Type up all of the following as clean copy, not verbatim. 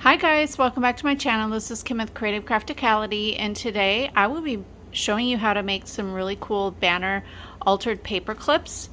Hi guys, welcome back to my channel. This is Kim with Creative Crafticality, and today I will be showing you how to make some really cool banner altered paper clips.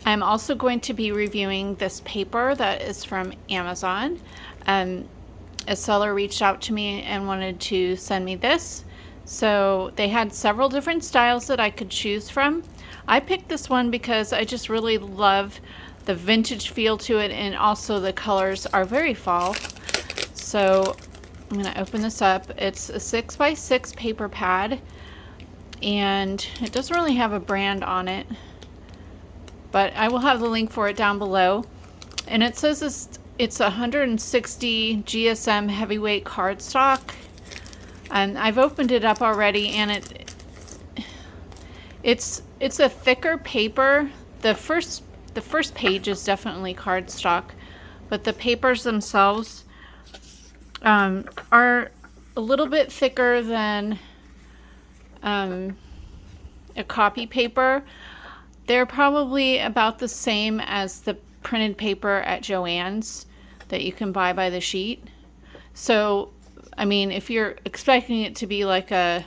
I'm also going to be reviewing this paper that is from Amazon. A seller reached out to me and wanted to send me this. So they had several different styles that I could choose from. I picked this one because I just really love the vintage feel to it, and also the colors are very fall. So I'm going to open this up. It's a 6x6 paper pad, and it doesn't really have a brand on it, but I will have the link for it down below. And it says it's 160 GSM heavyweight cardstock, and I've opened it up already, and it's a thicker paper. The first page is definitely cardstock, but the papers themselves are a little bit thicker than a copy paper. They're probably about the same as the printed paper at Joann's that you can buy by the sheet. So, I mean, if you're expecting it to be like a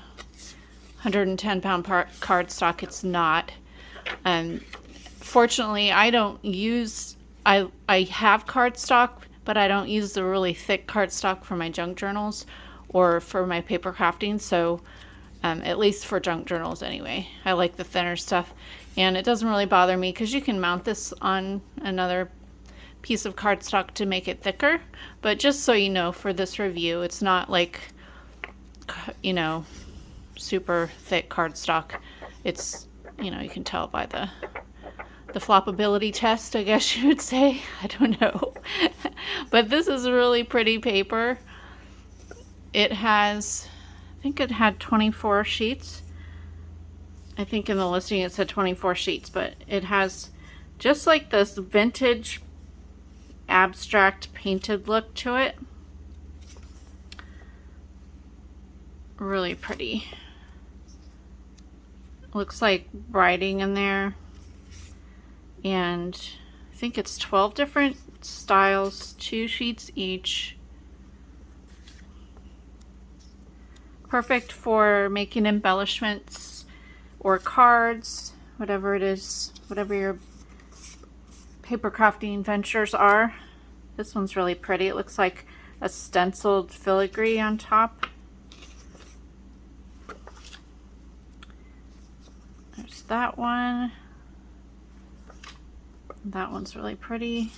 110-pound cardstock, it's not. Fortunately, I don't use, I have cardstock, but I don't use the really thick cardstock for my junk journals or for my paper crafting. So at least for junk journals anyway, I like the thinner stuff, and it doesn't really bother me because you can mount this on another piece of cardstock to make it thicker. But just so you know, for this review, it's not like, you know, super thick cardstock. It's, you know, you can tell by the floppability test, I guess you would say. I don't know. But this is a really pretty paper. It has, I think it had 24 sheets. I think in the listing it said 24 sheets, but it has just like this vintage abstract painted look to it. Really pretty. Looks like writing in there. And I think it's 12 different styles, 2 sheets each. Perfect for making embellishments or cards, whatever it is, whatever your paper crafting ventures are. This one's really pretty. It looks like a stenciled filigree on top. There's that one. That one's really pretty.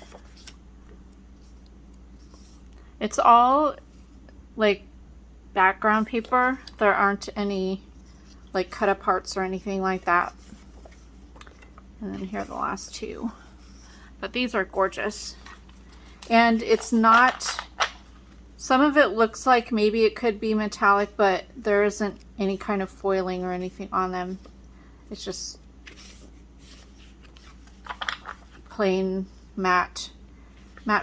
It's all like background paper. There aren't any like cut aparts or anything like that. And then here are the last two. But these are gorgeous. And it's not, some of it looks like maybe it could be metallic, but there isn't any kind of foiling or anything on them. It's just plain matte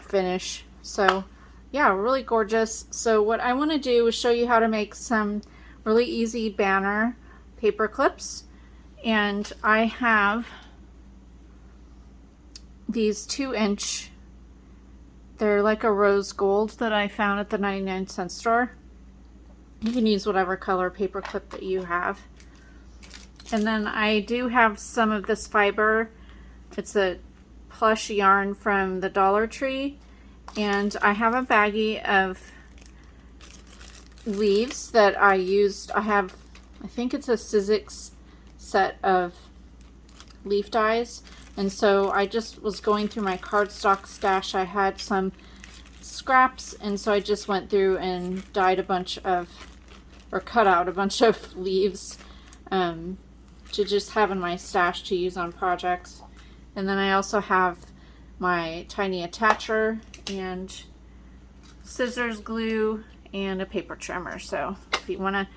finish. So yeah, really gorgeous. So what I want to do is show you how to make some really easy banner paper clips. And I have these 2-inch, they're like a rose gold that I found at the 99-cent store. You can use whatever color paper clip that you have. And then I do have some of this fiber. It's a plush yarn from the Dollar Tree, and I have a baggie of leaves that I used. I think it's a Sizzix set of leaf dies, and so I just was going through my cardstock stash. I had some scraps, and so I just went through and dyed a bunch of, or cut out a bunch of leaves to just have in my stash to use on projects. And then I also have my tiny attacher and scissors, glue, and a paper trimmer. So if you want to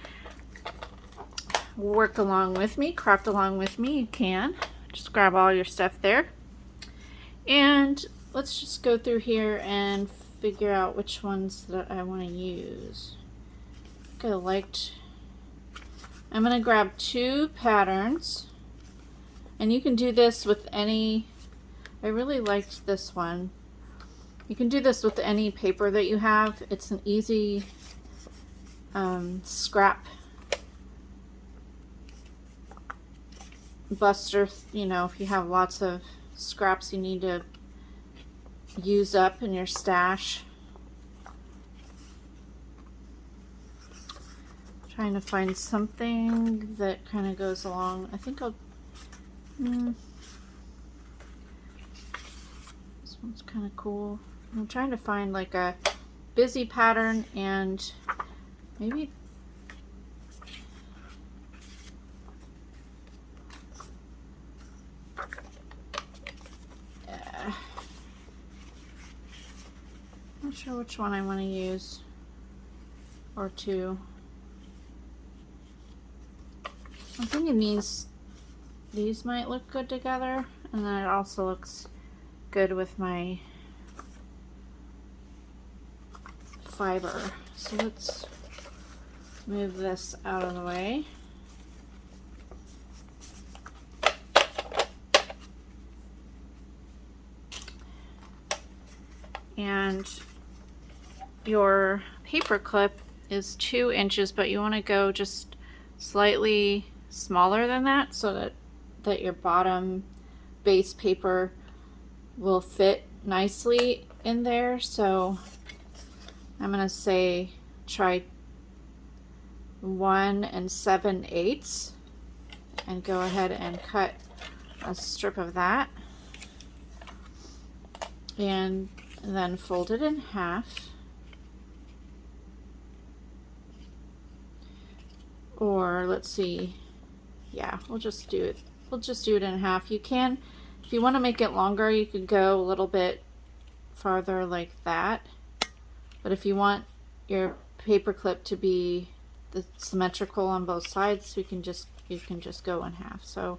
work along with me, craft along with me, you can. Just grab all your stuff there. And let's just go through here and figure out which ones that I want to use. I think I'm going to grab 2 patterns. And you can do this with any, I really liked this one. You can do this with any paper that you have. It's an easy scrap buster, you know, if you have lots of scraps you need to use up in your stash. Trying to find something that kind of goes along. I think I'll this one's kind of cool. I'm trying to find like a busy pattern and maybe not sure which one I want to use, or two. I'm thinking these might look good together, and then it also looks good with my fiber. So let's move this out of the way. And your paper clip is 2 inches, but you want to go just slightly smaller than that so that your bottom base paper will fit nicely in there. So I'm going to say try 1 7/8 and go ahead and cut a strip of that and then fold it in half. Or let's see, yeah, we'll just do it in half. You can, if you want to make it longer, you could go a little bit farther like that. But if you want your paper clip to be symmetrical on both sides, you can just go in half. So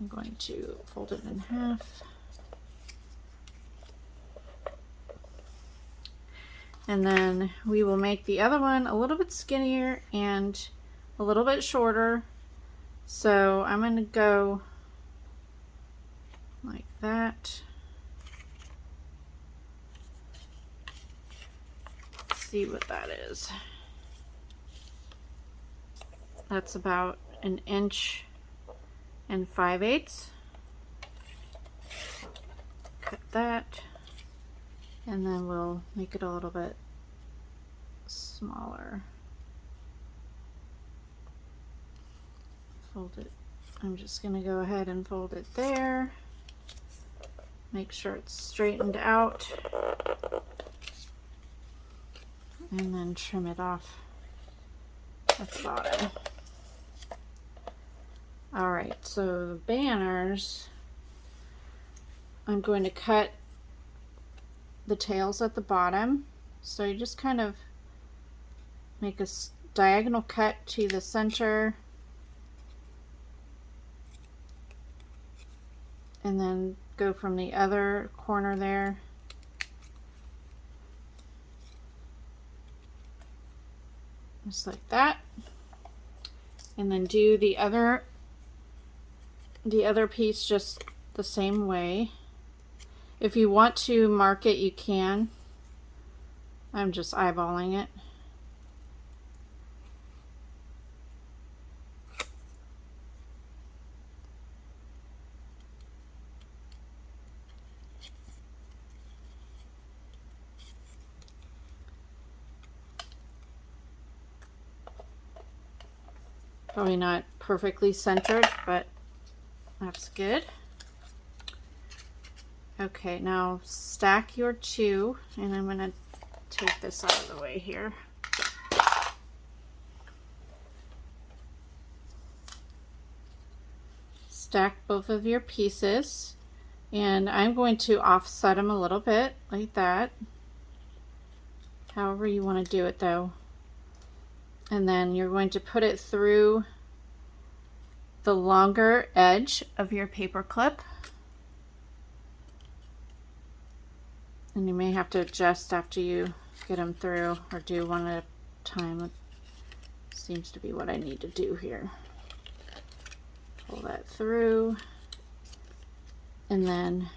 I'm going to fold it in half. And then we will make the other one a little bit skinnier and a little bit shorter. So I'm going to go like that. Let's see what that is. That's about 1 5/8 inches. Cut that. And then we'll make it a little bit smaller. Fold it. I'm just going to go ahead and fold it there. Make sure it's straightened out. And then trim it off at the bottom. Alright, so the banners, I'm going to cut the tails at the bottom. So you just kind of make a diagonal cut to the center and then go from the other corner there. Just like that. And then do the other piece just the same way. If you want to mark it, you can. I'm just eyeballing it. Probably not perfectly centered, but that's good. Okay, now stack your two, and I'm going to take this out of the way here. Stack both of your pieces, and I'm going to offset them a little bit like that. However you want to do it though. And then you're going to put it through the longer edge of your paper clip. And you may have to adjust after you get them through, or do one at a time. It seems to be what I need to do here. Pull that through, and then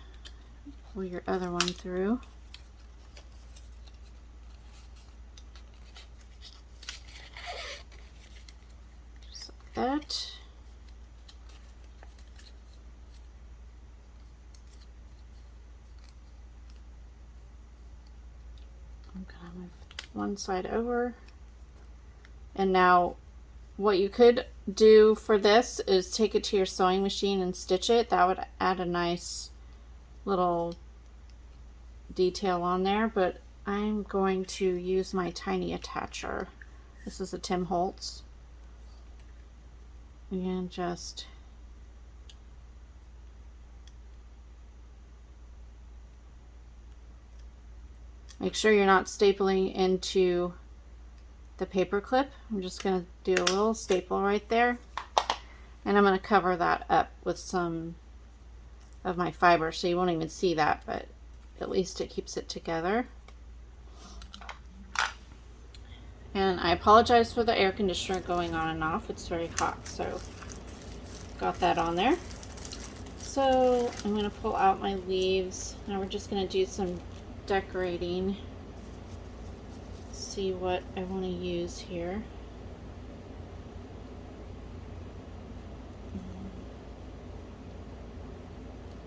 pull your other one through. that. I'm gonna move one side over. And now what you could do for this is take it to your sewing machine and stitch it. That would add a nice little detail on there, but I'm going to use my tiny attacher. This is a Tim Holtz. And just make sure you're not stapling into the paper clip. I'm just going to do a little staple right there, and I'm going to cover that up with some of my fiber so you won't even see that, but at least it keeps it together. And I apologize for the air conditioner going on and off. It's very hot, so got that on there. So I'm going to pull out my leaves. Now we're just going to do some decorating. See what I want to use here.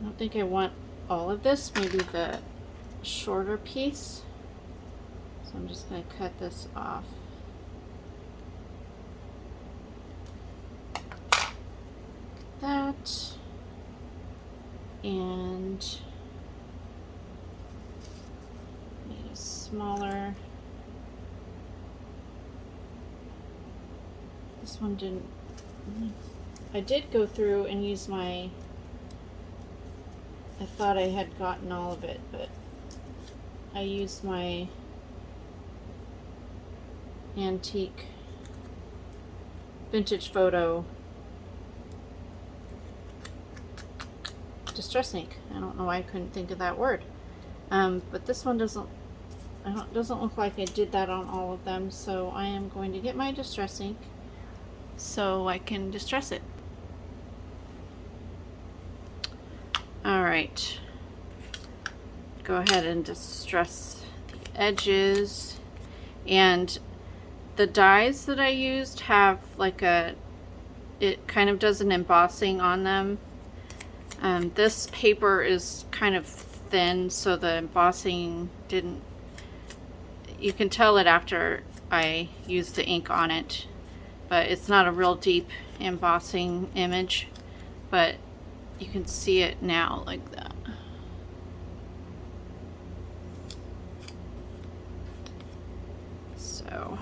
I don't think I want all of this, maybe the shorter piece. So I'm just going to cut this off. That. And need a smaller. This one didn't. I did go through and use my. I thought I had gotten all of it, but I used my antique vintage photo distress ink. I don't know why I couldn't think of that word. But this one doesn't look like I did that on all of them, so I am going to get my distress ink so I can distress it. Alright, go ahead and distress the edges, and the dies that I used have like it kind of does an embossing on them. This paper is kind of thin, so the embossing didn't, you can tell it after I used the ink on it, but it's not a real deep embossing image, but you can see it now like that. So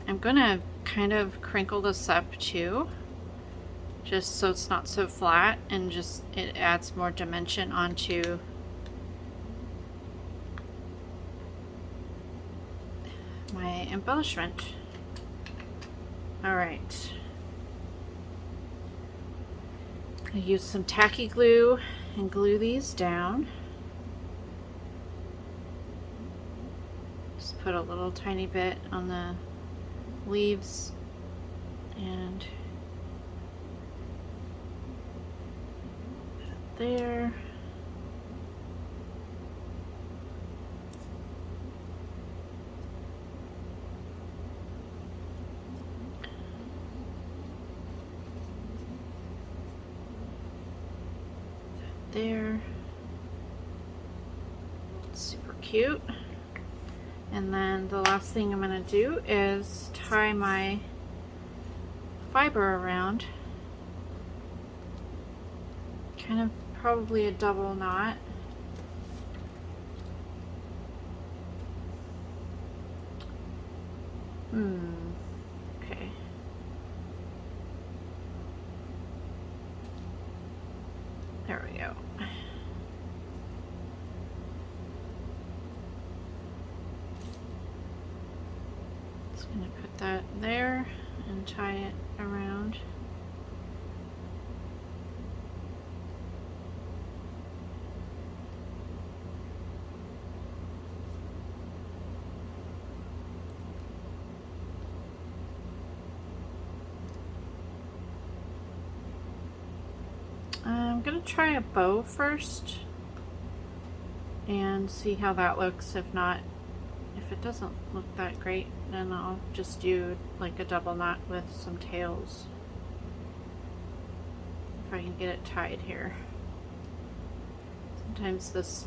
I'm gonna kind of crinkle this up too, just so it's not so flat, and just it adds more dimension onto my embellishment. All right. I use some tacky glue and glue these down. Just put a little tiny bit on the leaves and there. There. Super cute. And then the last thing I'm going to do is tie my fiber around. Kind of probably a double knot. Okay. There we go. Just gonna put that there and tie it around. I'm gonna try a bow first and see how that looks. If not, if it doesn't look that great, then I'll just do like a double knot with some tails. If I can get it tied here. Sometimes this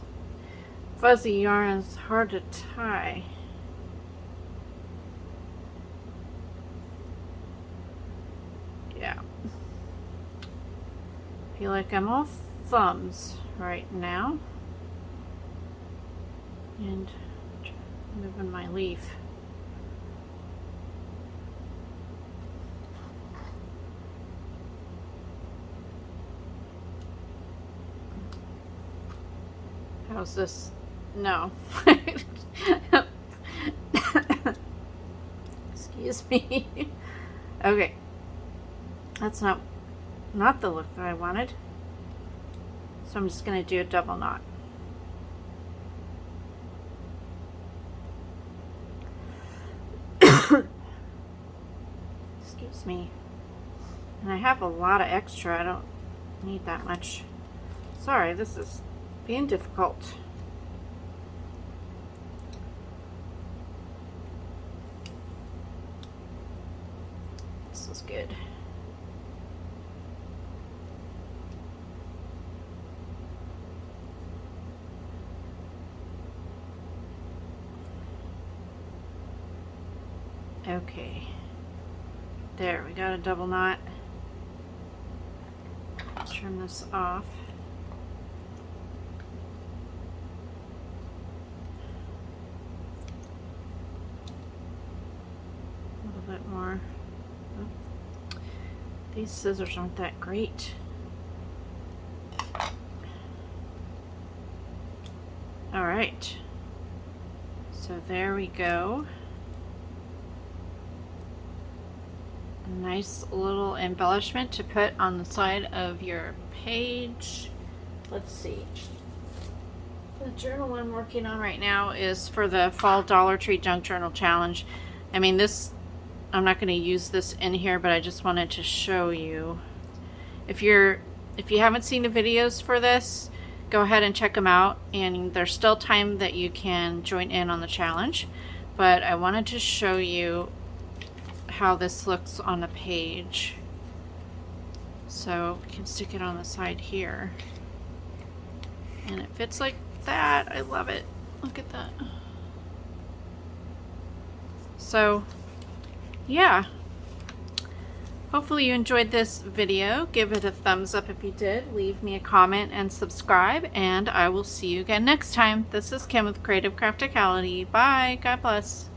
fuzzy yarn is hard to tie. Yeah. I feel like I'm all thumbs right now. And moving my leaf. How's this? No. Excuse me. Okay. That's not the look that I wanted. So I'm just going to do a double knot. Excuse me. And I have a lot of extra. I don't need that much. Sorry, this is being difficult. This is good. Okay, there, we got a double knot. Trim this off. A little bit more. Oh. These scissors aren't that great. All right, so there we go. Nice little embellishment to put on the side of your page. Let's see. The journal I'm working on right now is for the Fall Dollar Tree Junk Journal Challenge. I mean, this, I'm not going to use this in here, but I just wanted to show you. If you haven't seen the videos for this, go ahead and check them out. And there's still time that you can join in on the challenge. But I wanted to show you how this looks on a page. So we can stick it on the side here. And it fits like that. I love it. Look at that. So yeah. Hopefully you enjoyed this video. Give it a thumbs up if you did. Leave me a comment and subscribe. And I will see you again next time. This is Kim with Creative Crafticality. Bye. God bless.